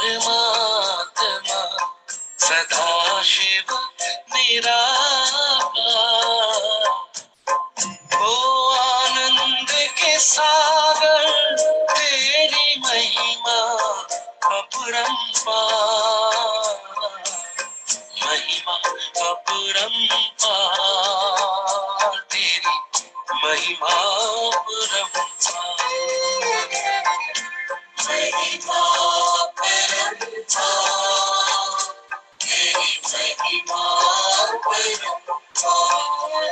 परमात्मा सदा शिव निराकार, ओ आनंद के सागर तेरी महिमा अपरंपार, महिमा अपरंपार, तेरी महिमा अपरंपार, महिमा अपरंपार, तेरी महिमा अपरंपार,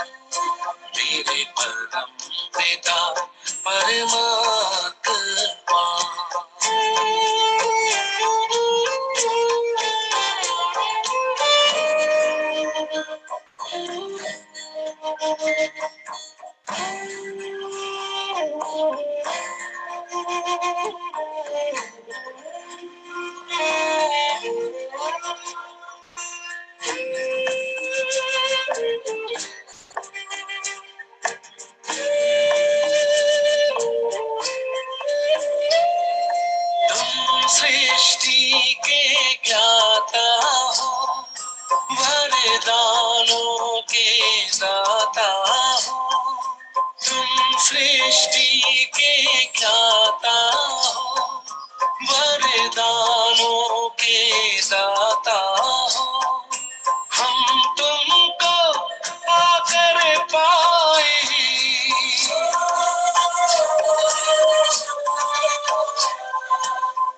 मेरे परम पिता परमात्मा। सृष्टि के ज्ञाता हो, वरदानों के दाता हो, तुम सृष्टि के ज्ञाता हो, वरदानों के दाता हो, हम तुमको पाकर पाए,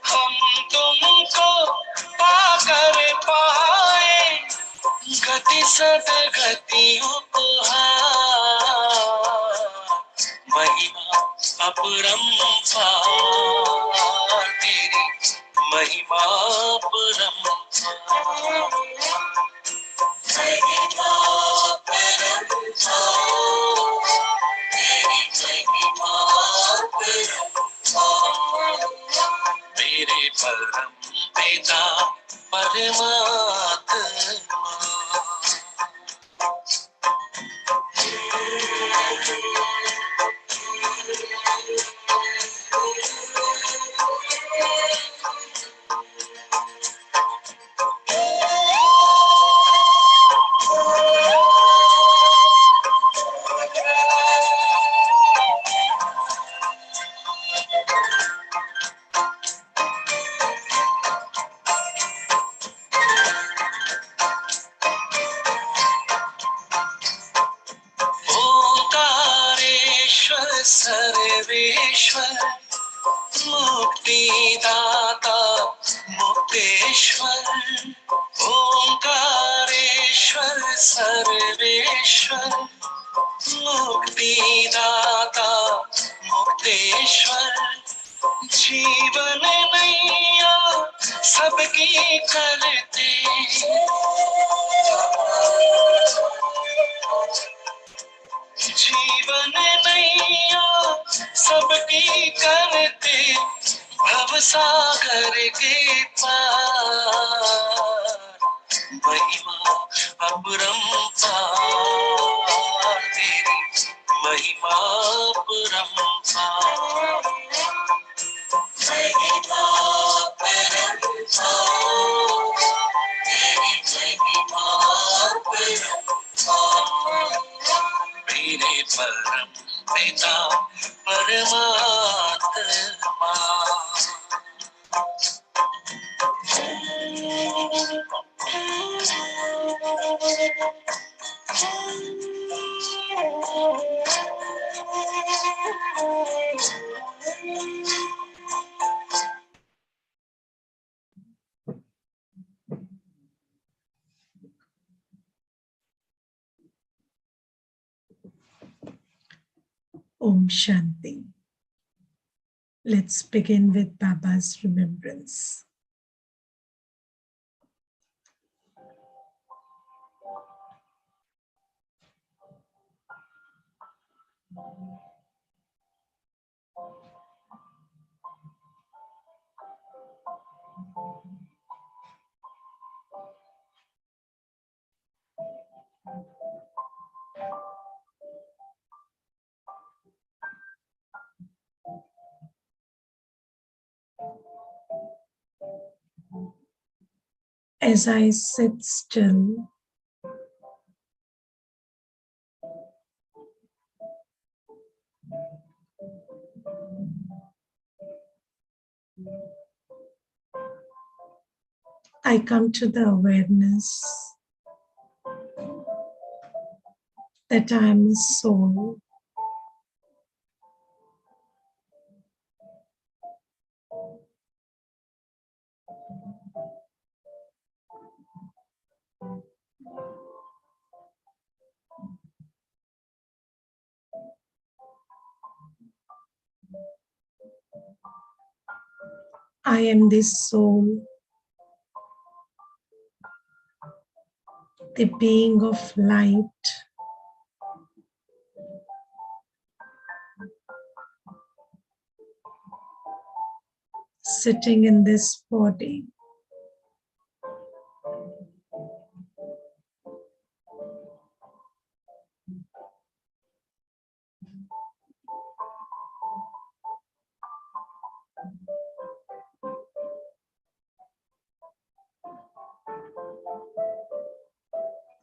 हम तुमको पाकर पाए, गति सदगतियों को हार, महिमा अपरंपार, तेरी महिमा अपरंपार, महिमा अपरंपार, तेरी महिमा अपरंपार, मेरे परम पिता परमात्मा। ओंकारेश्वर सर्वेश्वर मुक्तिदाता मुक्तेश्वर, ओंकारेश्वर सर्वेश्वर मुक्तिदाता मुक्तेश्वर, जीवन नैया सबकी करते, जीवन नैया सबकी करते, भवसागर के पार, महिमा अपरंपार, तेरी महिमा अपरंपार, महिमा अपरंपार, तेरी महिमा अपरंपार, मेरे परम पिता परमात्मा। Om Shanti. Let's begin with Baba's remembrance. As I sit still, I come to the awareness that I am a soul. I am this soul, the being of light, sitting in this body.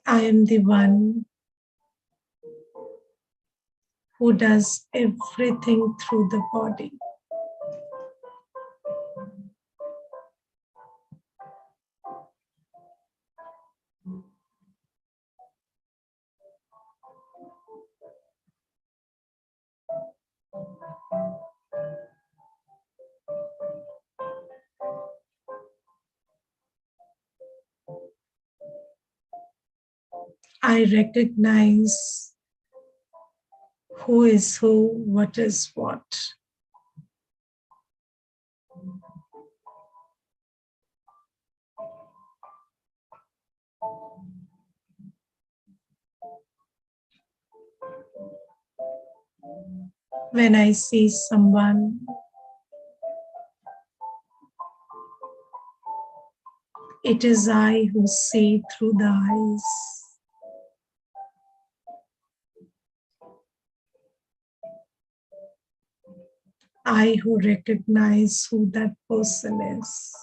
I am the one who does everything through the body. I recognize who is who, what is what. When I see someone, it is I who see through the eyes. I who recognize who that person is.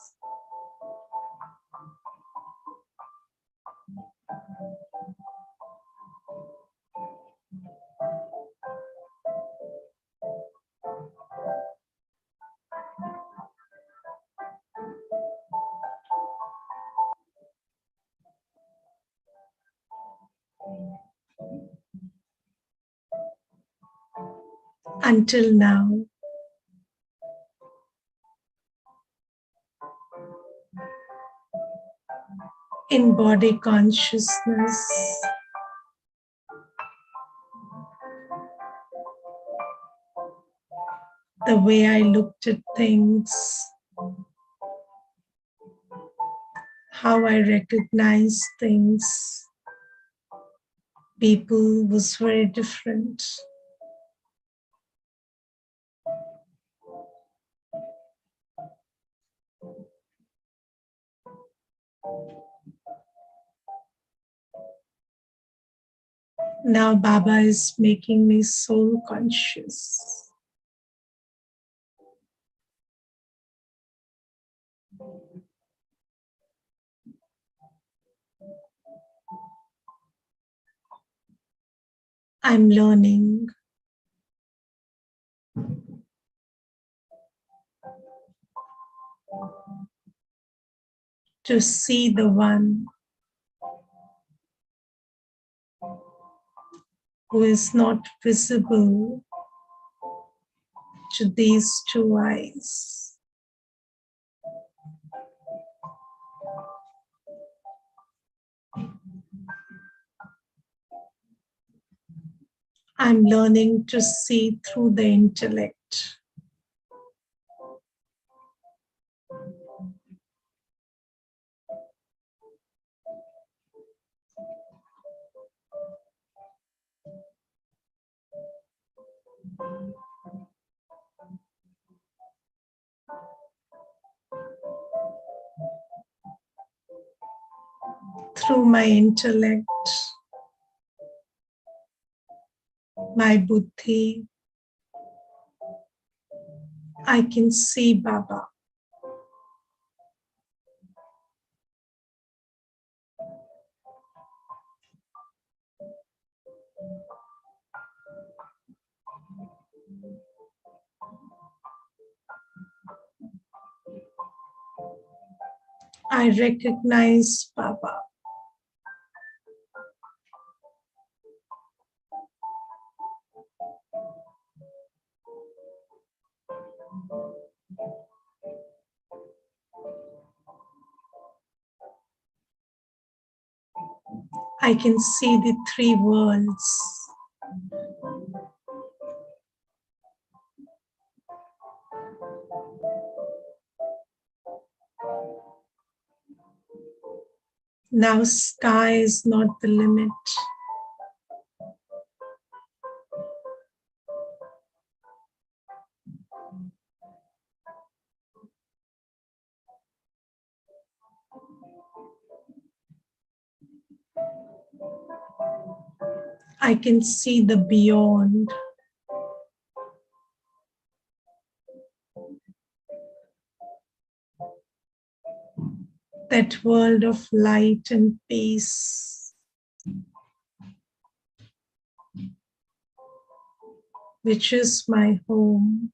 Until now, in body consciousness, the way I looked at things, how I recognized things, people was very different. Now Baba is making me soul conscious. I'm learning to see the one who is not visible to these two eyes. I'm learning to see through the intellect. Through my intellect, my buddhi, I can see Baba. I recognize Baba. I can see the three worlds. Now sky is not the limit. I can see the beyond. That world of light and peace, which is my home.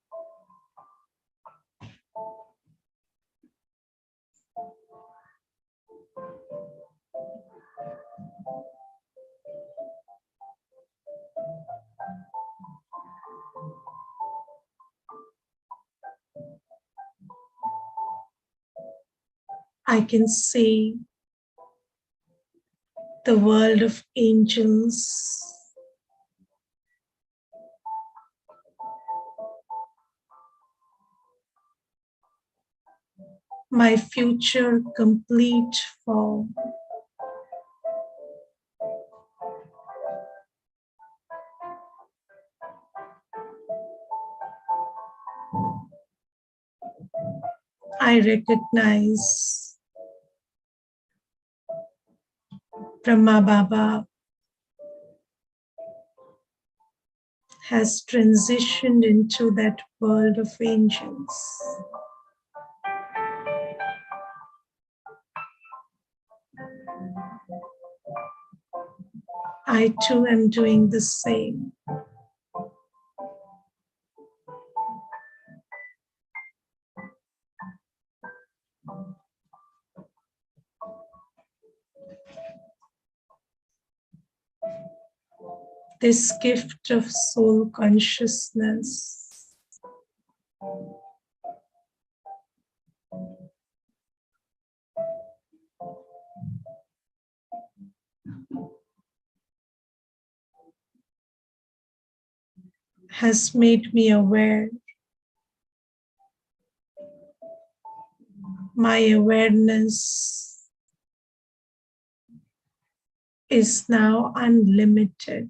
I can see the world of angels, my future complete form. I recognize Brahma Baba has transitioned into that world of angels. I too am doing the same. This gift of soul consciousness has made me aware. My awareness is now unlimited.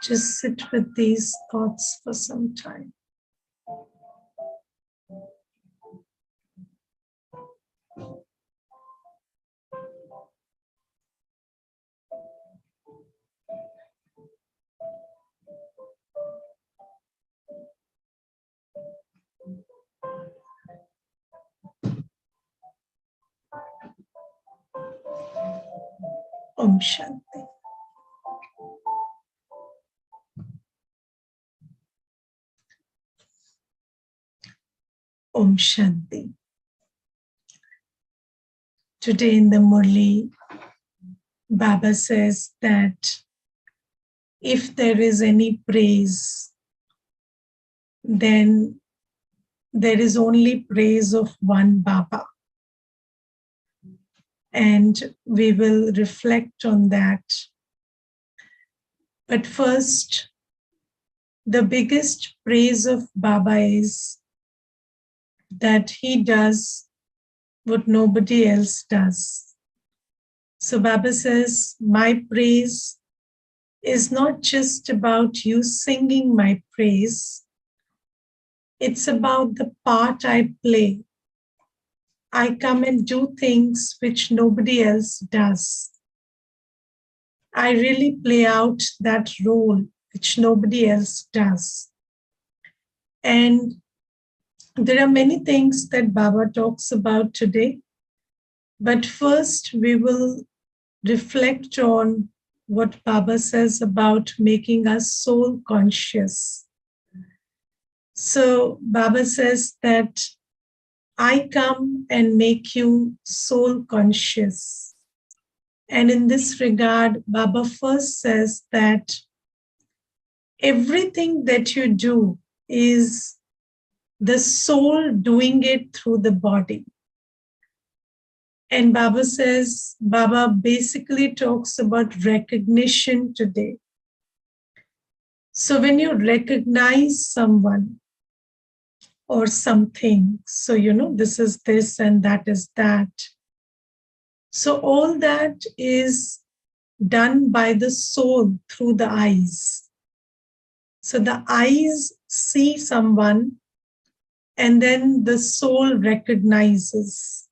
Just sit with these thoughts for some time. Om Shanti. Om Shanti. Today in the Murli, Baba says that if there is any praise, then there is only praise of one Baba. And we will reflect on that. But first, the biggest praise of Baba is that he does what nobody else does. So Baba says, my praise is not just about you singing my praise. It's about the part I play. I come and do things which nobody else does. I really play out that role which nobody else does. And there are many things that Baba talks about today. But first, we will reflect on what Baba says about making us soul conscious. So, Baba says that I come and make you soul conscious. And in this regard, Baba first says that everything that you do is the soul doing it through the body. And Baba basically talks about recognition today. So when you recognize someone or something, so this is this and that is that. So all that is done by the soul through the eyes. So the eyes see someone and then the soul recognizes.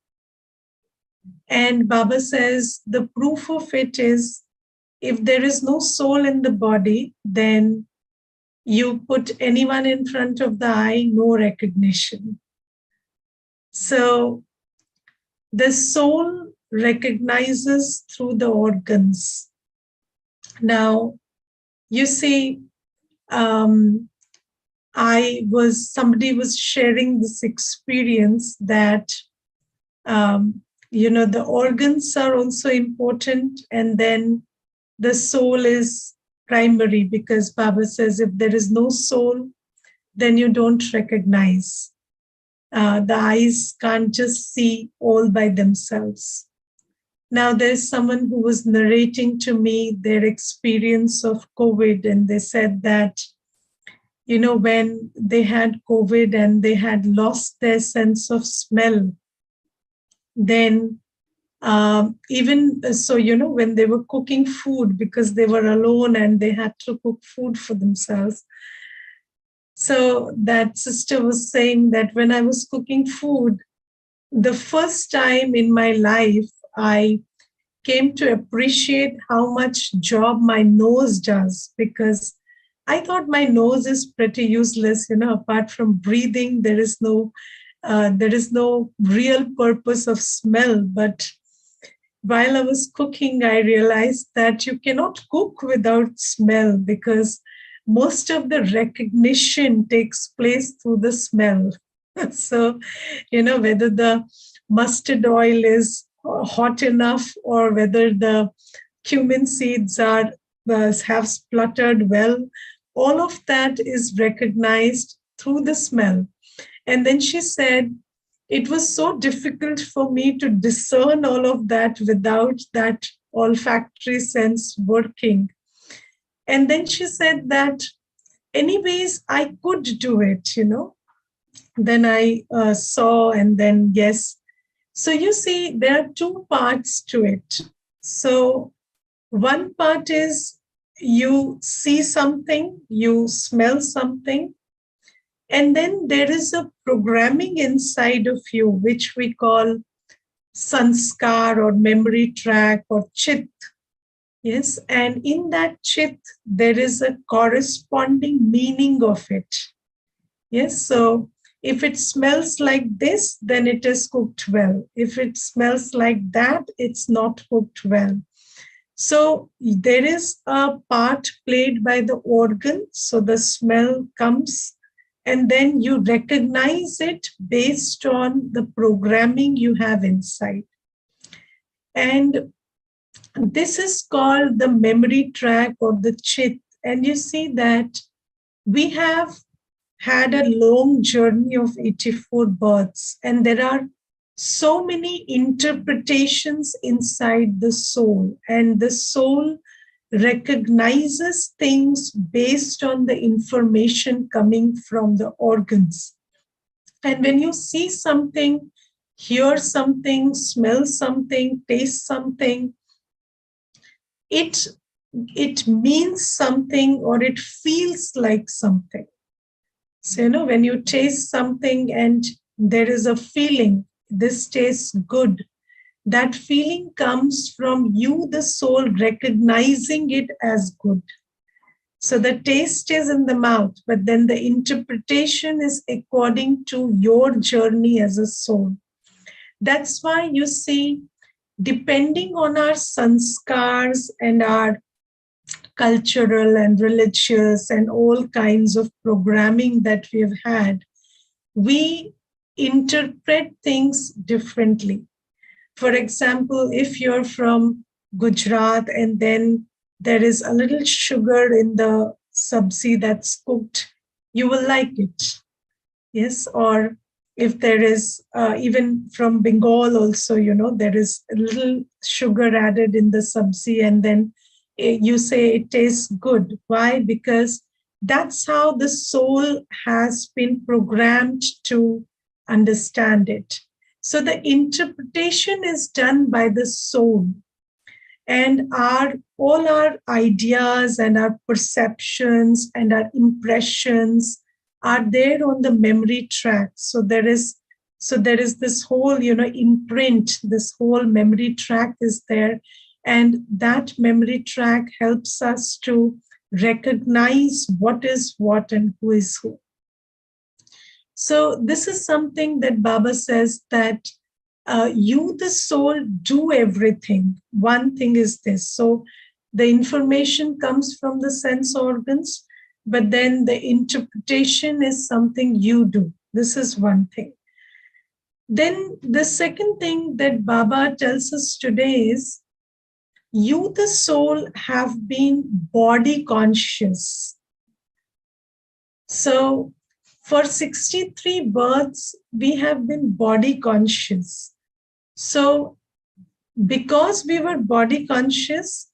And Baba says the proof of it is if there is no soul in the body, then you put anyone in front of the eye, no recognition. So the soul recognizes through the organs. Now, you see, somebody was sharing this experience that, the organs are also important, and then the soul is primary, because Baba says if there is no soul, then you don't recognize. The eyes can't just see all by themselves. Now, there's someone who was narrating to me their experience of COVID, and they said that, when they had COVID and they had lost their sense of smell, then even so, when they were cooking food, because they were alone and they had to cook food for themselves. So that sister was saying that when I was cooking food, the first time in my life, I came to appreciate how much job my nose does, because I thought my nose is pretty useless. Apart from breathing, there is no real purpose of smell. But while I was cooking, I realized that you cannot cook without smell, because most of the recognition takes place through the smell. So, whether the mustard oil is hot enough or whether the cumin seeds have spluttered well, all of that is recognized through the smell. And then she said, it was so difficult for me to discern all of that without that olfactory sense working. And then she said that, anyways, I could do it, Then I saw, and then, yes. So you see, there are two parts to it. So one part is you see something, you smell something, and then there is a programming inside of you, which we call sanskar or memory track or chit. Yes, and in that chit, there is a corresponding meaning of it. Yes, so if it smells like this, then it is cooked well. If it smells like that, it's not cooked well. So there is a part played by the organ. So the smell comes, and then you recognize it based on the programming you have inside. And this is called the memory track or the chit. And you see that we have had a long journey of 84 births, and there are so many interpretations inside the soul, and the soul recognizes things based on the information coming from the organs. And when you see something, hear something, smell something, taste something, it means something, or it feels like something. So, when you taste something and there is a feeling, this tastes good, that feeling comes from you, the soul, recognizing it as good. So the taste is in the mouth, but then the interpretation is according to your journey as a soul. That's why you see, depending on our sanskars and our cultural and religious and all kinds of programming that we have had, we interpret things differently. For example, if you're from Gujarat and then there is a little sugar in the sabzi that's cooked, you will like it. Yes, or if there is even from Bengal also, there is a little sugar added in the sabzi, and then you say it tastes good. Why? Because that's how the soul has been programmed to understand it. So the interpretation is done by the soul, and our all our ideas and our perceptions and our impressions are there on the memory track. So there is this whole imprint, this whole memory track is there, and that memory track helps us to recognize what is what and who is who. So this is something that Baba says, that you, the soul, do everything. One thing is this. So the information comes from the sense organs, but then the interpretation is something you do. This is one thing. Then the second thing that Baba tells us today is, you, the soul, have been body conscious. So for 63 births, we have been body conscious. So because we were body conscious,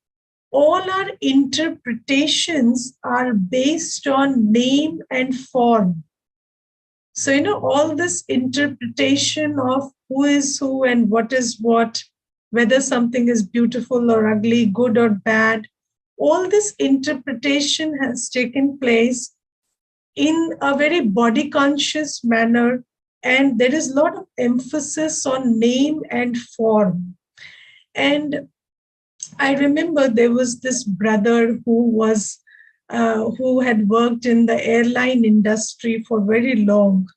all our interpretations are based on name and form. So, all this interpretation of who is who and what is what, whether something is beautiful or ugly, good or bad, all this interpretation has taken place in a very body conscious manner, and there is a lot of emphasis on name and form. And I remember there was this brother who had worked in the airline industry for very long.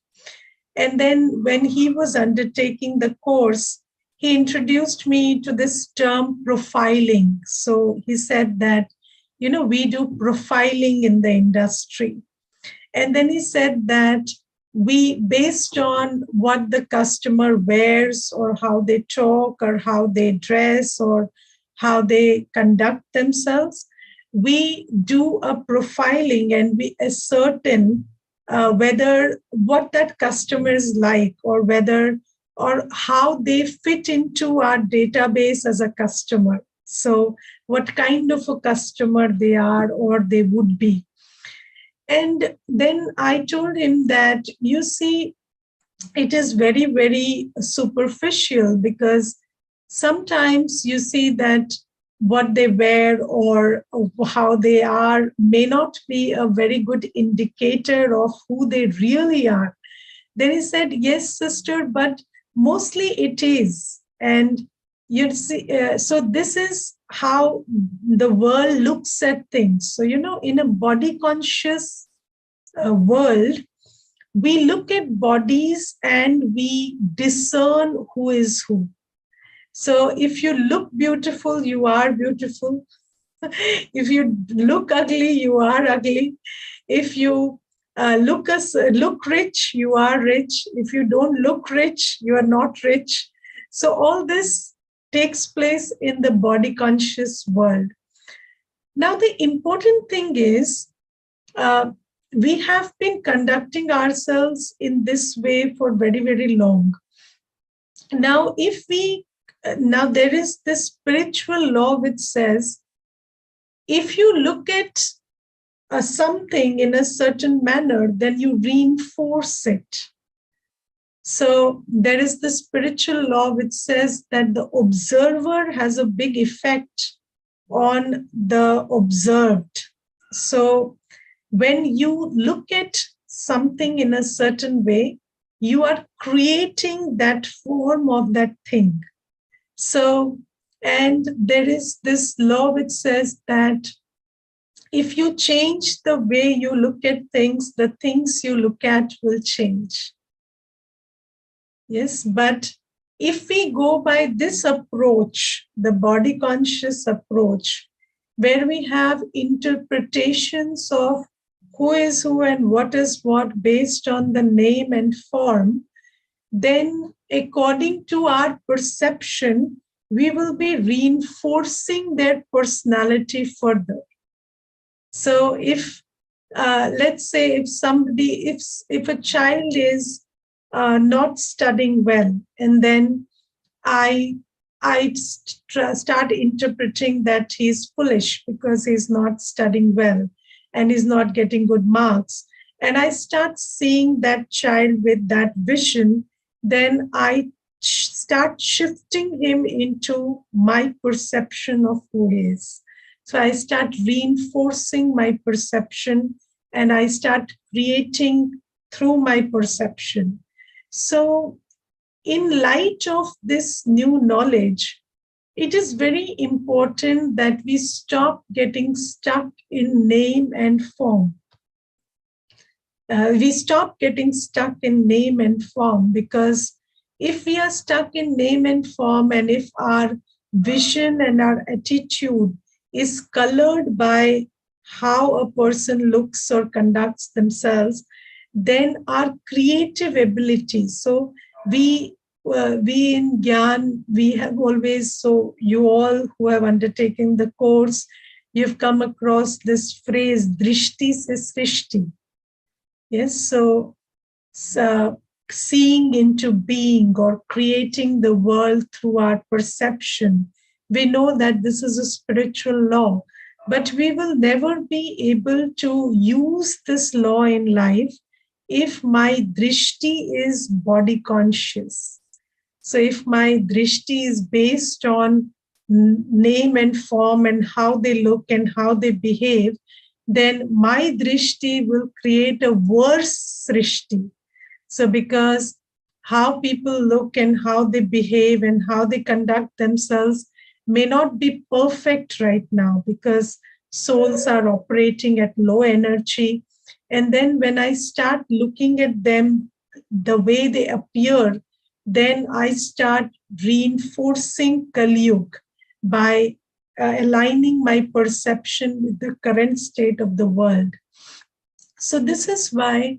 And then when he was undertaking the course, he introduced me to this term profiling. So he said that, we do profiling in the industry. And then he said that we, based on what the customer wears or how they talk or how they dress or how they conduct themselves, we do a profiling and we ascertain whether what that customer is like, or whether or how they fit into our database as a customer. So what kind of a customer they are or they would be. And then I told him that, you see, it is very, very superficial, because sometimes you see that what they wear or how they are may not be a very good indicator of who they really are. Then he said, yes, sister, but mostly it is. And you see, so this is how the world looks at things. So, in a body conscious world, we look at bodies and we discern who is who. So if you look beautiful, you are beautiful. If you look ugly, you are ugly. If you look rich, you are rich. If you don't look rich, you are not rich. So all this takes place in the body conscious world. Now, the important thing is, we have been conducting ourselves in this way for very, very long. Now, now there is this spiritual law which says, if you look at something in a certain manner, then you reinforce it. So there is the spiritual law which says that the observer has a big effect on the observed. So when you look at something in a certain way, you are creating that form of that thing. So, and there is this law which says that If you change the way you look at things, the things you look at will change. Yes, but if we go by this approach, the body conscious approach, where we have interpretations of who is who and what is what based on the name and form, then according to our perception, we will be reinforcing their personality further. So if let's say if somebody, if a child is not studying well, and then I start interpreting that he's foolish because he's not studying well and he's not getting good marks, and I start seeing that child with that vision, then I start shifting him into my perception of who he is. So I start reinforcing my perception and I start creating through my perception. So, in light of this new knowledge, it is very important that we stop getting stuck in name and form. We stop getting stuck in name and form, because if we are stuck in name and form, and if our vision and our attitude is colored by how a person looks or conducts themselves, then our creative ability. So we in Gyan, we have always, so you all who have undertaken the course, you've come across this phrase, drishti se srishti. Yes, so seeing into being or creating the world through our perception. We know that this is a spiritual law, but we will never be able to use this law in life if my drishti is body conscious. So if my drishti is based on name and form and how they look and how they behave, then my drishti will create a worse srishti. So because how people look and how they behave and how they conduct themselves may not be perfect right now, because souls are operating at low energy. And then when I start looking at them the way they appear, then I start reinforcing Kali Yuga by aligning my perception with the current state of the world. So this is why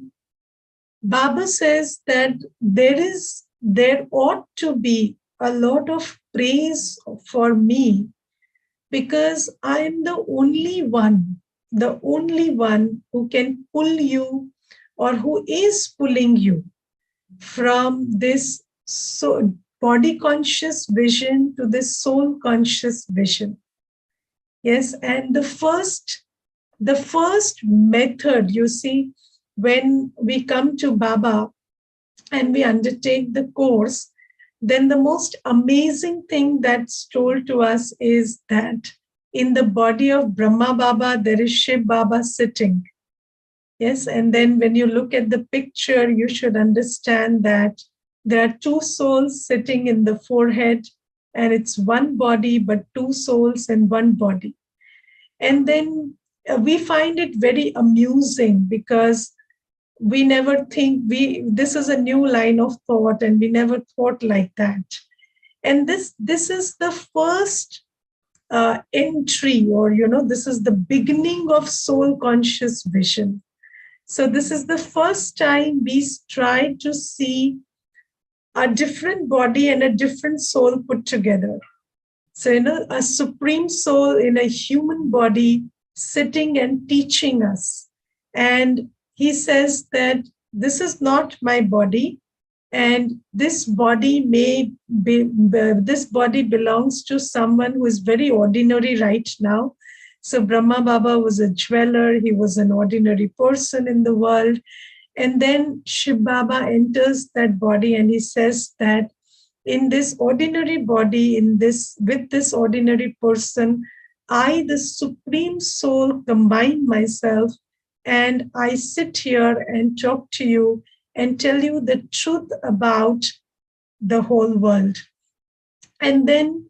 Baba says that there ought to be a lot of praise for me, because I am the only one who can pull you, or who is pulling you from this so body conscious vision to this soul conscious vision. Yes, and the first method, you see, when we come to Baba and we undertake the course, then the most amazing thing that's told to us is that in the body of Brahma Baba, there is Shiv Baba sitting. Yes, and then when you look at the picture, you should understand that there are two souls sitting in the forehead, and it's one body, but two souls in one body. And then we find it very amusing, because we never think this is a new line of thought, and we never thought like that. And this is the first entry, or this is the beginning of soul conscious vision. So this is the first time we try to see a different body and a different soul put together. So, a supreme soul in a human body sitting and teaching us. And he says that this is not my body, and this body belongs to someone who is very ordinary right now. So Brahma Baba was a jeweler, he was an ordinary person in the world. And then Shiv Baba enters that body, and he says that in this ordinary body, with this ordinary person, I, the Supreme Soul, combine myself, and I sit here and talk to you and tell you the truth about the whole world. And then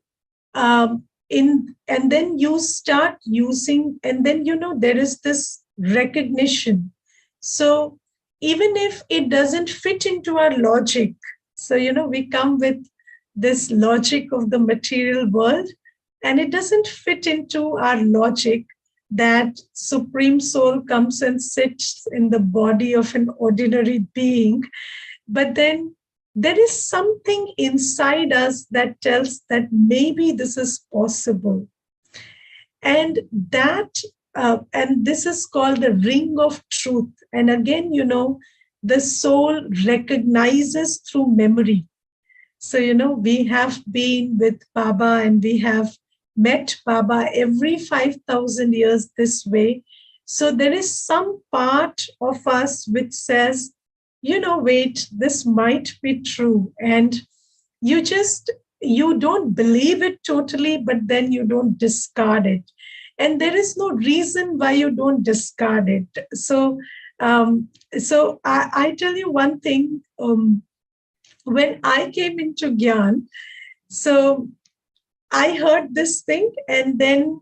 and then you start using, and then there is this recognition. So even if it doesn't fit into our logic, so we come with this logic of the material world, and it doesn't fit into our logic that supreme soul comes and sits in the body of an ordinary being. But then there is something inside us that tells that maybe this is possible. And and this is called the ring of truth. And again, the soul recognizes through memory. So, we have been with Baba and we have met Baba every 5,000 years this way. So there is some part of us which says, wait, this might be true. And you just, you don't believe it totally, but then you don't discard it. And there is no reason why you don't discard it. So I tell you one thing. When I came into Gyan, so I heard this thing, and then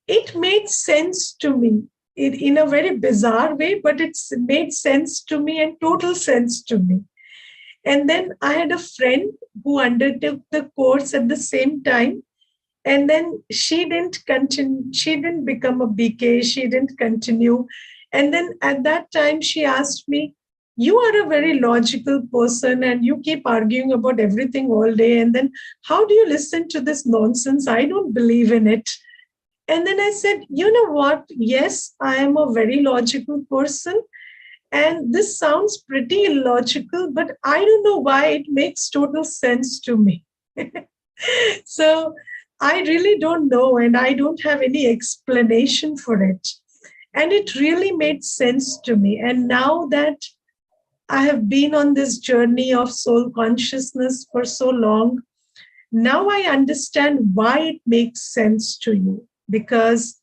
it made sense to me in a very bizarre way, but it's made sense to me and total sense to me. And then I had a friend who undertook the course at the same time. And then she didn't continue, she didn't become a BK, she didn't continue. And then at that time, she asked me, you are a very logical person and you keep arguing about everything all day. And then how do you listen to this nonsense? I don't believe in it. And then I said, you know what? Yes, I am a very logical person. And this sounds pretty illogical, but I don't know why it makes total sense to me. So I really don't know, and I don't have any explanation for it. And it really made sense to me. And now that I have been on this journey of soul consciousness for so long, now I understand why it makes sense to you. Because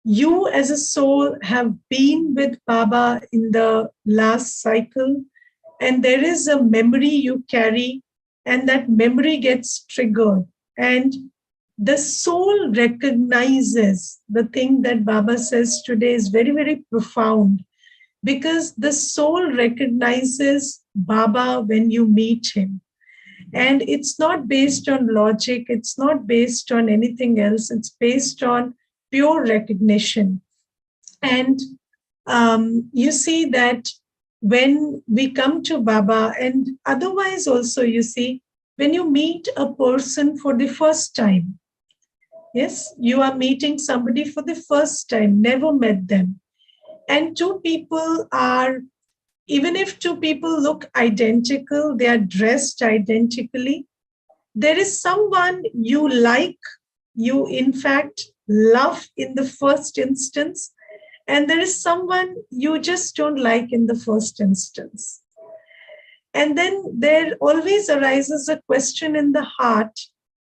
you as a soul have been with Baba in the last cycle, and there is a memory you carry, and that memory gets triggered. And the soul recognizes the thing that Baba says today is very, very profound, because the soul recognizes Baba when you meet him. And it's not based on logic, it's not based on anything else, it's based on pure recognition. And you see that when we come to Baba, and otherwise also, you see, when you meet a person for the first time, yes, you are meeting somebody for the first time, never met them. And two people are, even if two people look identical, they are dressed identically, there is someone you like, you in fact love in the first instance, and there is someone you just don't like in the first instance. And then there always arises a question in the heart,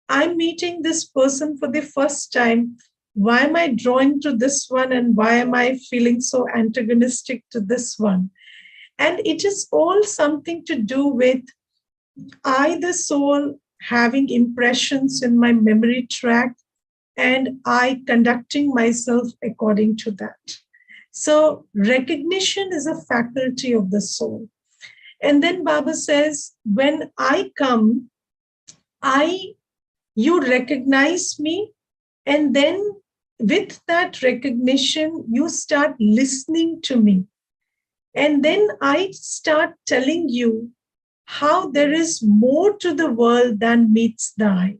I'm meeting this person for the first time. Why am I drawn to this one? And why am I feeling so antagonistic to this one? And it is all something to do with I, the soul, having impressions in my memory track, and I conducting myself according to that. So recognition is a faculty of the soul. And then Baba says, when I come, you recognize me, and then with that recognition, you start listening to me. And then I start telling you how there is more to the world than meets the eye.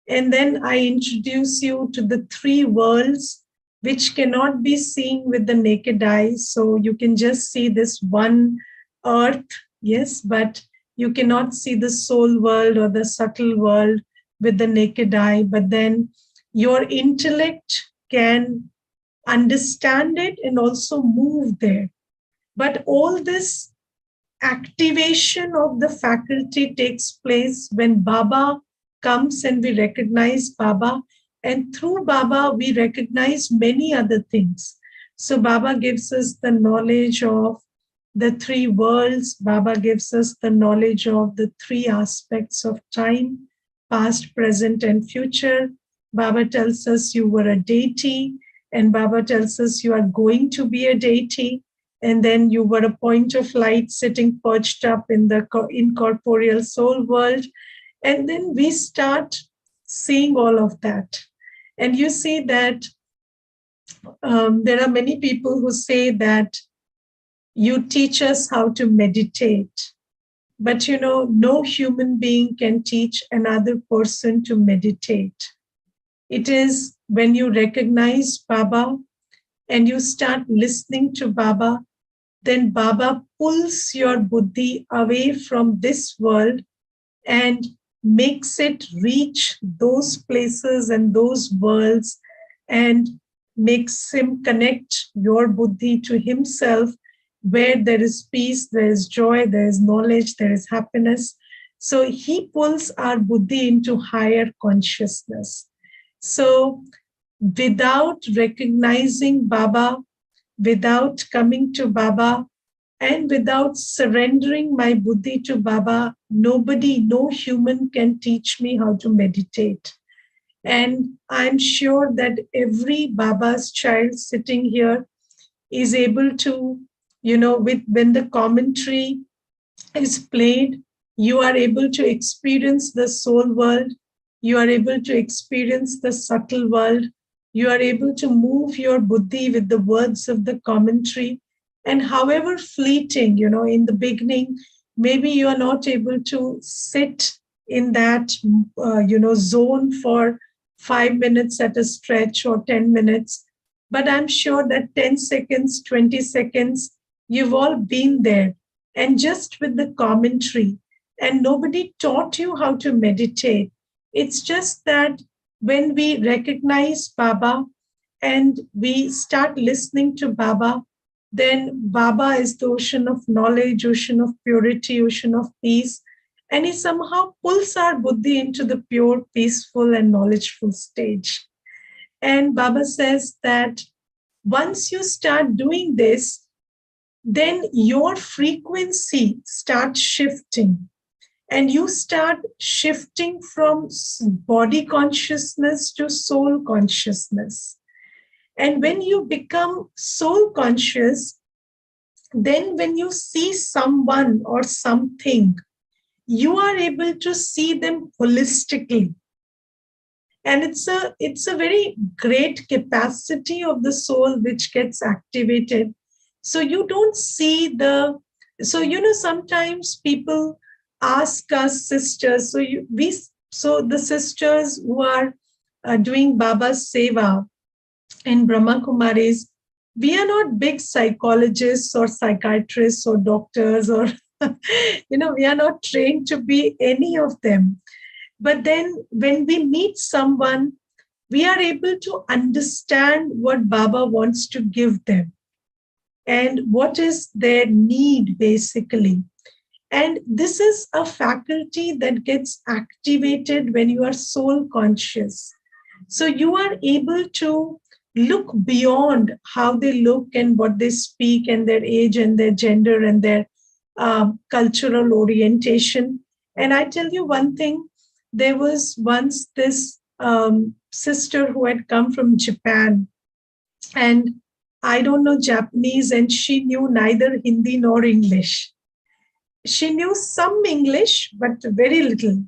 And then I introduce you to the three worlds which cannot be seen with the naked eye. So you can just see this one earth, yes, but you cannot see the soul world or the subtle world with the naked eye. But then your intellect can understand it and also move there. But all this activation of the faculty takes place when Baba comes and we recognize Baba. And through Baba, we recognize many other things. So Baba gives us the knowledge of the three worlds. Baba gives us the knowledge of the three aspects of time. past, present, and future. Baba tells us you were a deity, and Baba tells us you are going to be a deity, and then you were a point of light sitting perched up in the incorporeal soul world. And then we start seeing all of that. And you see that there are many people who say that you teach us how to meditate. But no human being can teach another person to meditate. It is when you recognize Baba and you start listening to Baba, then Baba pulls your buddhi away from this world and makes it reach those places and those worlds, and makes him connect your buddhi to himself, where there is peace, there is joy, there is knowledge, there is happiness. So he pulls our buddhi into higher consciousness. So without recognizing Baba, without coming to Baba, and without surrendering my buddhi to Baba, nobody, no human can teach me how to meditate. And I'm sure that every Baba's child sitting here is able to, when the commentary is played, you are able to experience the soul world, you are able to experience the subtle world, you are able to move your buddhi with the words of the commentary. And however fleeting, in the beginning, maybe you are not able to sit in that, zone for 5 minutes at a stretch or 10 minutes. But I'm sure that 10 seconds, 20 seconds, you've all been there. And just with the commentary, and nobody taught you how to meditate. It's just that when we recognize Baba and we start listening to Baba, then Baba is the ocean of knowledge, ocean of purity, ocean of peace. And he somehow pulls our buddhi into the pure, peaceful, and knowledgeful stage. And Baba says that once you start doing this, then your frequency starts shifting. And you start shifting from body consciousness to soul consciousness. And when you become soul conscious, then when you see someone or something, you are able to see them holistically. And it's a very great capacity of the soul which gets activated. So you don't see sometimes people ask us sisters, so the sisters who are doing Baba's Seva in Brahma Kumaris, we are not big psychologists or psychiatrists or doctors or, we are not trained to be any of them. But then when we meet someone, we are able to understand what Baba wants to give them and what is their need, basically. And this is a faculty that gets activated when you are soul conscious. So you are able to look beyond how they look and what they speak and their age and their gender and their cultural orientation. And I tell you one thing, there was once this sister who had come from Japan, and I don't know Japanese, and she knew neither Hindi nor English. She knew some English, but very little.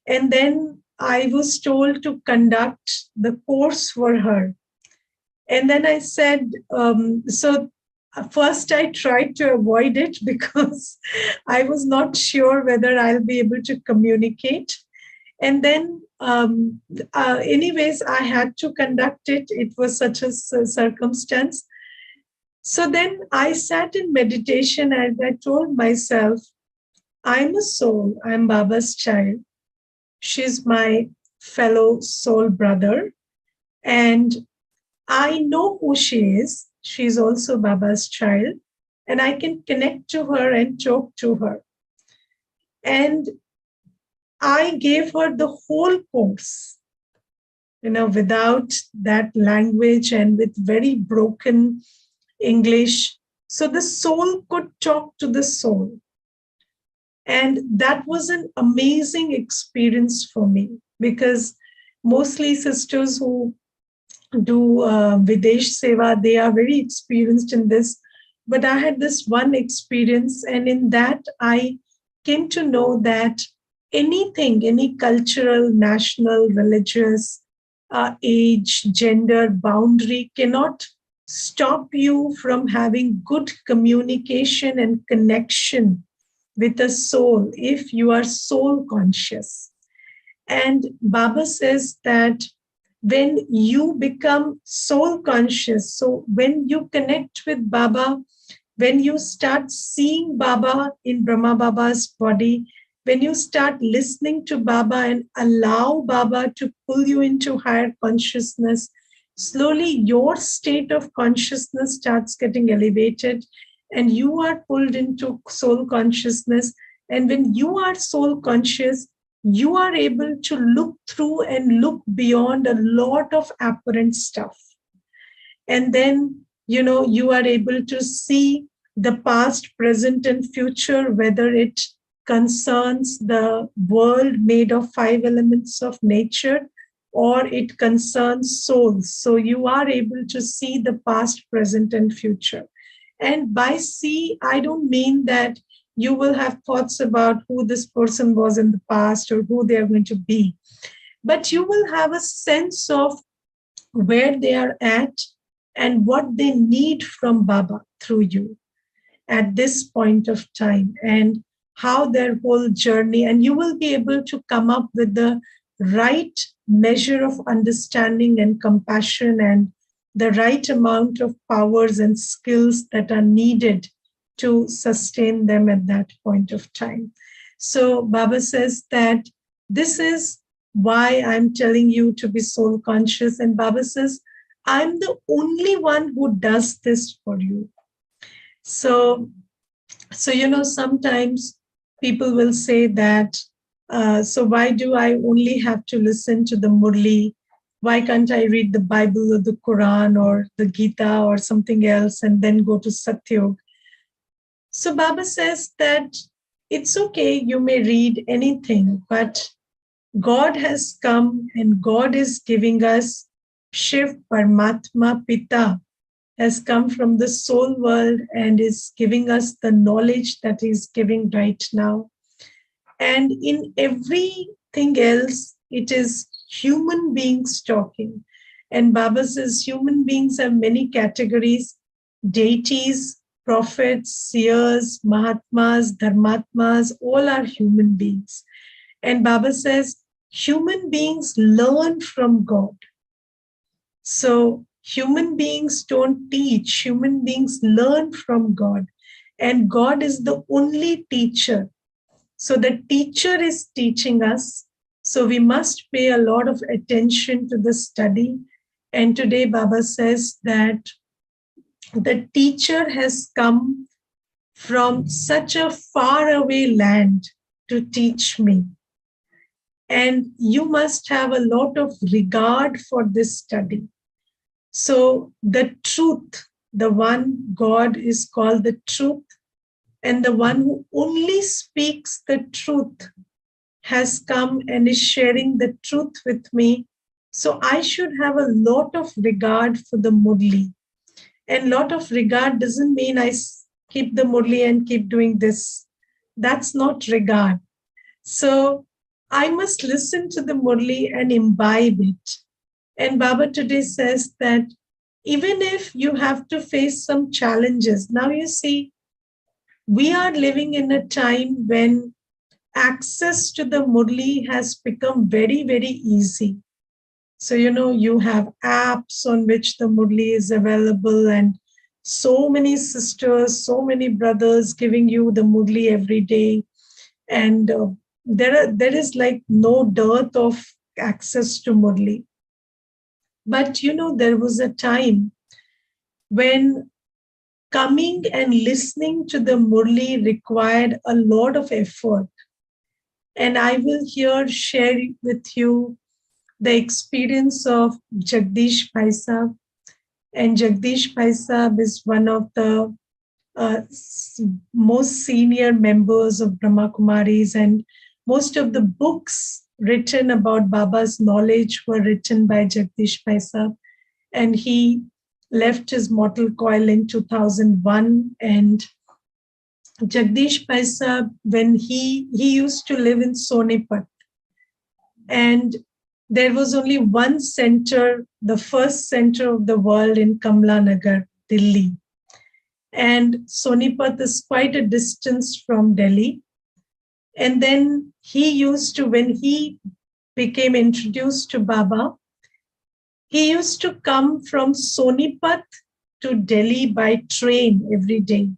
And then I was told to conduct the course for her. And then I said, first I tried to avoid it because I was not sure whether I'll be able to communicate. And then, anyways, I had to conduct it. It was such a circumstance. So then I sat in meditation and I told myself, I'm a soul, I'm Baba's child. She's my fellow soul brother. And I know who she is. She's also Baba's child. And I can connect to her and talk to her. And I gave her the whole course, without that language and with very broken English. So the soul could talk to the soul. And that was an amazing experience for me, because mostly sisters who do Videsh Seva, they are very experienced in this. But I had this one experience, and in that, I came to know that anything, any cultural, national, religious, age, gender, boundary cannot stop you from having good communication and connection with a soul if you are soul conscious. And Baba says that when you become soul conscious, so when you connect with Baba, when you start seeing Baba in Brahma Baba's body, when you start listening to Baba and allow Baba to pull you into higher consciousness, slowly your state of consciousness starts getting elevated and you are pulled into soul consciousness. And when you are soul conscious, you are able to look through and look beyond a lot of apparent stuff. And then, you are able to see the past, present, and future, whether it concerns the world made of five elements of nature or it concerns souls. So you are able to see the past, present, and future. And by see, I don't mean that you will have thoughts about who this person was in the past or who they are going to be, but you will have a sense of where they are at and what they need from Baba through you at this point of time, and how their whole journey, and you will be able to come up with the right measure of understanding and compassion and the right amount of powers and skills that are needed to sustain them at that point of time. So Baba says that this is why I'm telling you to be soul conscious. And Baba says, I'm the only one who does this for you. So, sometimes people will say that, so why do I only have to listen to the Murli? Why can't I read the Bible or the Quran or the Gita or something else and then go to Satyog? So Baba says that it's okay, you may read anything, but God has come and God is giving us Shiv Paramatma Pita has come from the soul world and is giving us the knowledge that he's giving right now. And in everything else, it is human beings talking. And Baba says human beings have many categories: deities, prophets, seers, mahatmas, dharmatmas, all are human beings. And Baba says human beings learn from God. So human beings don't teach, human beings learn from God. And God is the only teacher. So the teacher is teaching us. So we must pay a lot of attention to the study. And today Baba says that the teacher has come from such a faraway land to teach me. And you must have a lot of regard for this study. So the truth, the one God is called the truth, and the one who only speaks the truth has come and is sharing the truth with me. So I should have a lot of regard for the Murli. And lot of regard doesn't mean I keep the Murli and keep doing this. That's not regard. So I must listen to the Murli and imbibe it. And Baba today says that even if you have to face some challenges, now you see, we are living in a time when access to the Murli has become very, very easy. So, you have apps on which the Murli is available, and so many sisters, so many brothers giving you the Murli every day. And there is like no dearth of access to Murli. But, there was a time when coming and listening to the Murli required a lot of effort. And I will here share with you the experience of Jagdish Bhai Sahab. And Jagdish Bhai Sahab is one of the most senior members of Brahma Kumaris, and most of the books written about Baba's knowledge were written by Jagdish Bhai Sahab. And he left his mortal coil in 2001. And Jagdish Bhai Sahab, when he used to live in Sonipat, and there was only one center, the first center of the world in Kamla Nagar, Delhi. And Sonipat is quite a distance from Delhi. And then he used to, when he became introduced to Baba, he used to come from Sonipat to Delhi by train every day.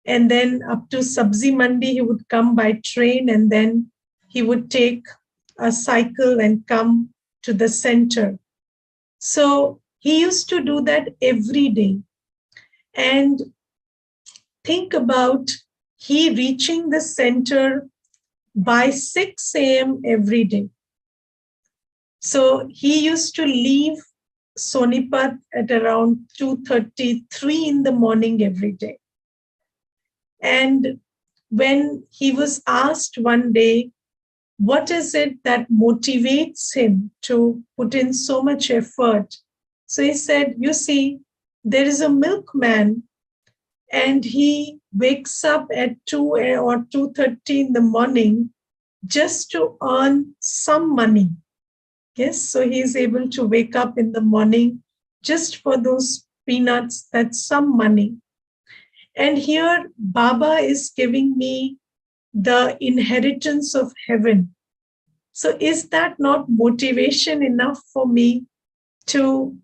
And then up to Sabzi Mandi, he would come by train, and then he would take a cycle and come to the center. So he used to do that every day. And think about he reaching the center by 6 a.m. every day. So he used to leave Sonipat at around 2:33 in the morning every day. And when he was asked one day, what is it that motivates him to put in so much effort? So he said, you see, there is a milkman, and he wakes up at 2 or 2:30 in the morning just to earn some money. Yes, so he is able to wake up in the morning just for those peanuts, that's some money. And here Baba is giving me the inheritance of heaven. So is that not motivation enough for me to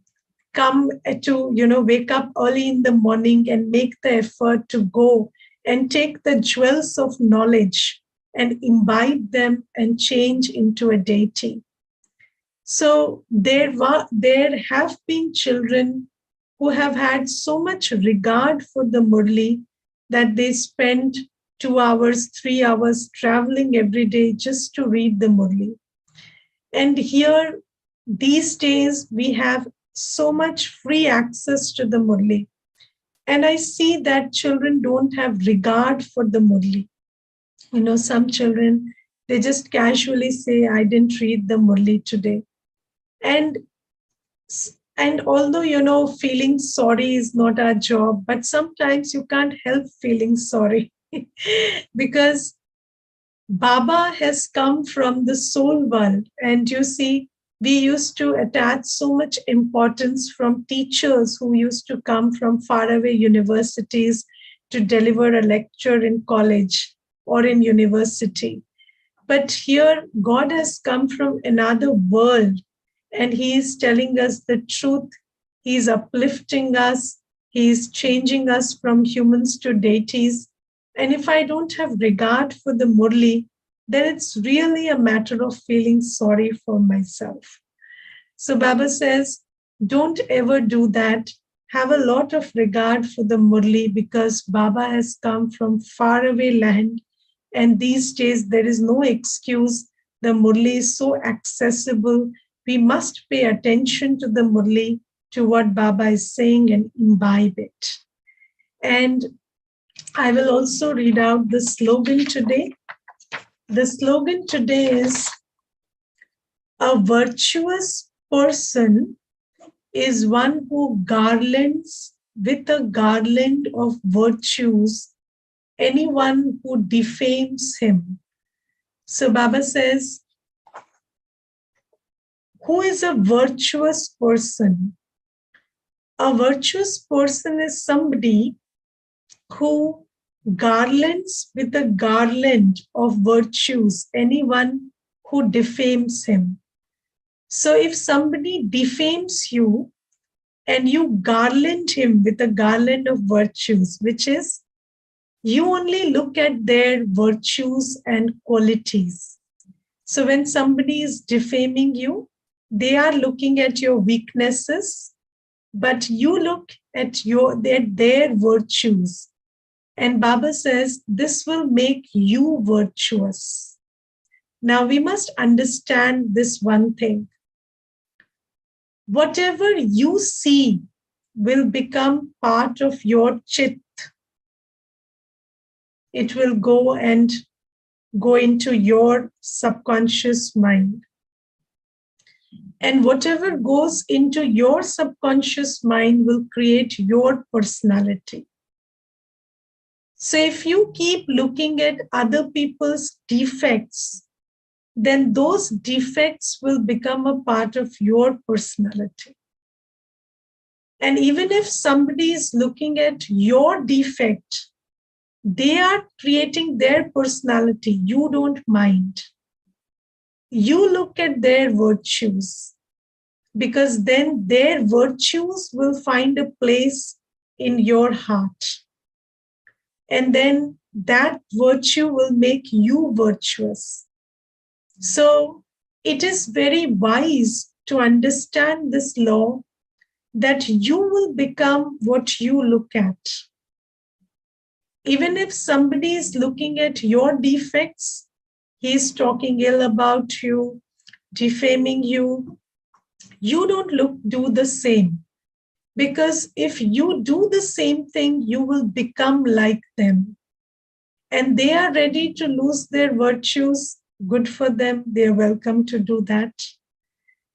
come to, wake up early in the morning and make the effort to go and take the jewels of knowledge and imbibe them and change into a deity? So there have been children who have had so much regard for the Murli that they spend 2 hours, 3 hours traveling every day just to read the Murli. And here, these days, we have so much free access to the Murli. And I see that children don't have regard for the Murli. Some children, they just casually say, I didn't read the Murli today. And although, feeling sorry is not our job, but sometimes you can't help feeling sorry because Baba has come from the soul world. And you see, we used to attach so much importance from teachers who used to come from faraway universities to deliver a lecture in college or in university. But here, God has come from another world, and he is telling us the truth. He is uplifting us. He is changing us from humans to deities. And if I don't have regard for the Murli, then it's really a matter of feeling sorry for myself. So Baba says, don't ever do that. Have a lot of regard for the Murli, because Baba has come from faraway land. And these days, there is no excuse. The Murli is so accessible. We must pay attention to the Murli, to what Baba is saying, and imbibe it. And I will also read out the slogan today. The slogan today is, a virtuous person is one who garlands with a garland of virtues anyone who defames him. So Baba says, who is a virtuous person? A virtuous person is somebody who garlands with a garland of virtues anyone who defames him. So if somebody defames you and you garland him with a garland of virtues, which is you only look at their virtues and qualities. So when somebody is defaming you, they are looking at your weaknesses, but you look at their virtues. And Baba says, this will make you virtuous. Now we must understand this one thing. Whatever you see will become part of your chit. It will go into your subconscious mind. And whatever goes into your subconscious mind will create your personality. So if you keep looking at other people's defects, then those defects will become a part of your personality. And even if somebody is looking at your defect, they are creating their personality. You don't mind. You look at their virtues, because then their virtues will find a place in your heart. And then that virtue will make you virtuous. So it is very wise to understand this law, that you will become what you look at. Even if somebody is looking at your defects, he's talking ill about you, defaming you, you don't do the same. Because if you do the same thing, you will become like them. And they are ready to lose their virtues. Good for them. They're welcome to do that.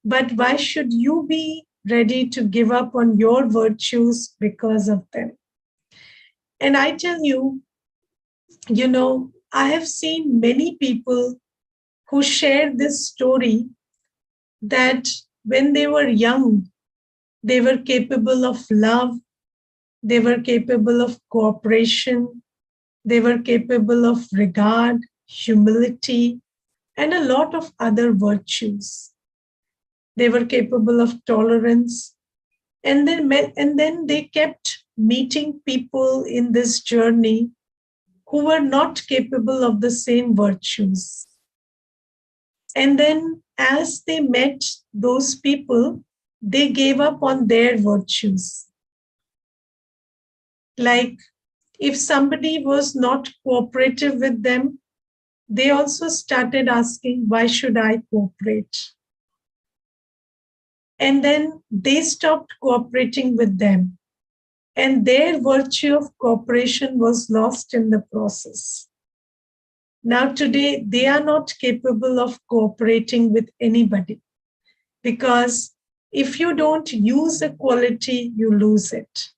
But why should you be ready to give up on your virtues because of them? And I tell you, I have seen many people who share this story, that when they were young, they were capable of love, they were capable of cooperation, they were capable of regard, humility, and a lot of other virtues. They were capable of tolerance. And then they kept meeting people in this journey who were not capable of the same virtues. And then as they met those people, they gave up on their virtues. Like if somebody was not cooperative with them, they also started asking, why should I cooperate? And then they stopped cooperating with them. And their virtue of cooperation was lost in the process. Now, today, they are not capable of cooperating with anybody, because if you don't use a quality, you lose it.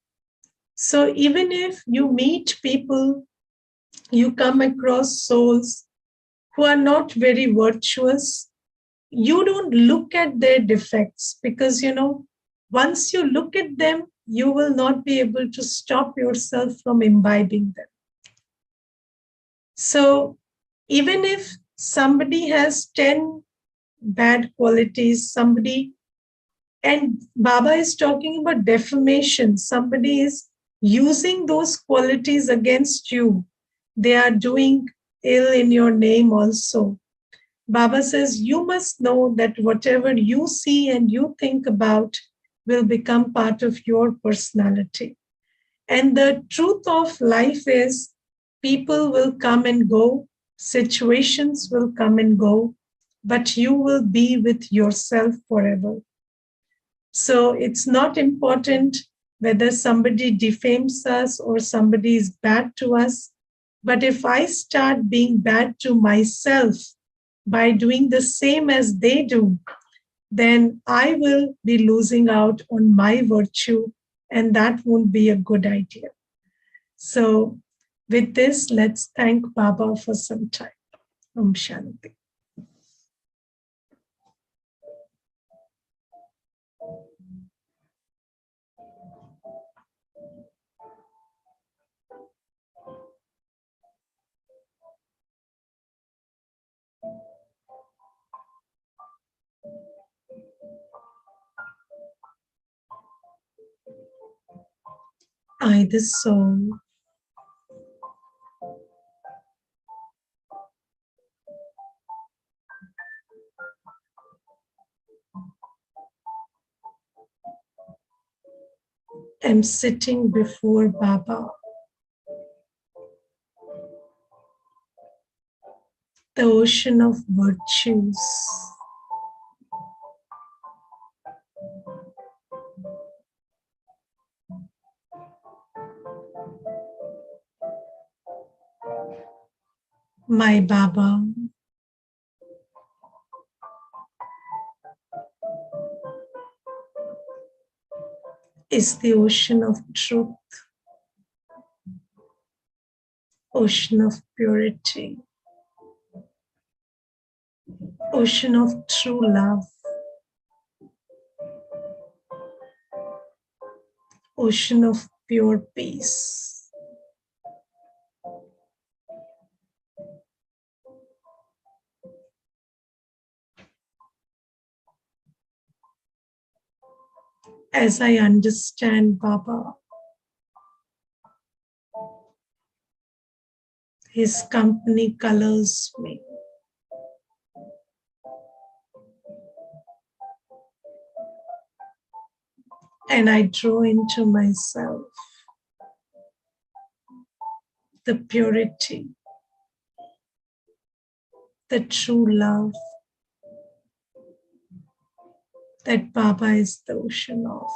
So, even if you meet people, you come across souls who are not very virtuous, you don't look at their defects, because, once you look at them, you will not be able to stop yourself from imbibing them. So even if somebody has 10 bad qualities, and Baba is talking about defamation, somebody is using those qualities against you, they are doing ill in your name also. Baba says, you must know that whatever you see and you think about will become part of your personality. And the truth of life is, people will come and go, situations will come and go, but you will be with yourself forever. So it's not important whether somebody defames us or somebody is bad to us. But if I start being bad to myself by doing the same as they do, then I will be losing out on my virtue, and that won't be a good idea. So, with this, let's thank Baba for some time. Om Shanti. I, the soul, am sitting before Baba, the ocean of virtues. My Baba is the ocean of truth, ocean of purity, ocean of true love, ocean of pure peace. As I understand Baba, his company colors me. And I draw into myself the purity, the true love that Baba is the ocean of.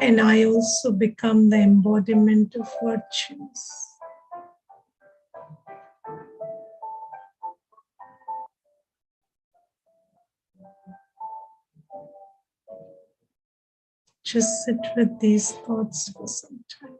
And I also become the embodiment of virtues. Just sit with these thoughts for some time.